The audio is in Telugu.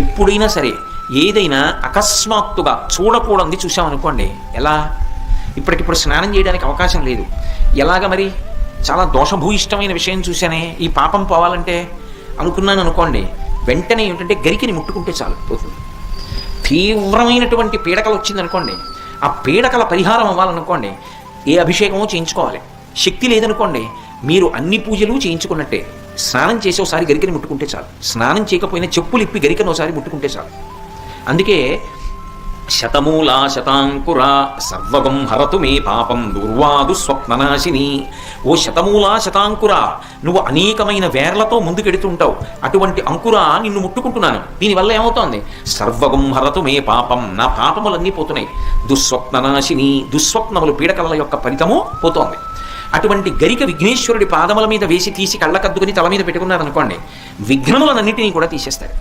ఎప్పుడైనా సరే ఏదైనా అకస్మాత్తుగా చూడకూడదు చూసామనుకోండి, ఎలా ఇప్పటికిప్పుడు స్నానం చేయడానికి అవకాశం లేదు, ఎలాగ మరి చాలా దోషభూయిష్టమైన విషయం చూశానే, ఈ పాపం పోవాలంటే అనుకున్నాను అనుకోండి, వెంటనే ఏమిటంటే గరికిని ముట్టుకుంటే చాలు పోతుంది. తీవ్రమైనటువంటి పీడకలు వచ్చిందనుకోండి, ఆ పీడకల పరిహారం అవ్వాలనుకోండి ఏ అభిషేకమో చేయించుకోవాలి. శక్తి లేదనుకోండి మీరు అన్ని పూజలు చేయించుకున్నట్టే. స్నానం చేసి ఒకసారి గరికని ముట్టుకుంటే చాలు, స్నానం చేయకపోయినా చెప్పులు ఇప్పి గరికను ఒకసారి ముట్టుకుంటే చాలు. అందుకే శతమూలా శతాంకుర సర్వగం హరతు మే పాపం దుర్వాదు స్వప్ననాశిని. ఓ శతమూలా శతాంకుర, నువ్వు అనేకమైన వేర్లతో ముందుకెడుతుంటావు, అటువంటి అంకుర నిన్ను ముట్టుకుంటున్నాను. దీనివల్ల ఏమవుతోంది? సర్వగం హరతు మే పాపం, నా పాపములన్నీ పోతున్నాయి. దుస్వప్ననాశిని, దుస్వప్నములు పీడకల యొక్క ఫలితము పోతోంది. అటువంటి గరిక విఘ్నేశ్వరుడి పాదముల మీద వేసి తీసి కళ్ళకద్దుకుని తల మీద పెట్టుకున్నారనుకోండి, విఘ్నములన్నింటినీ కూడా తీసేస్తాడు.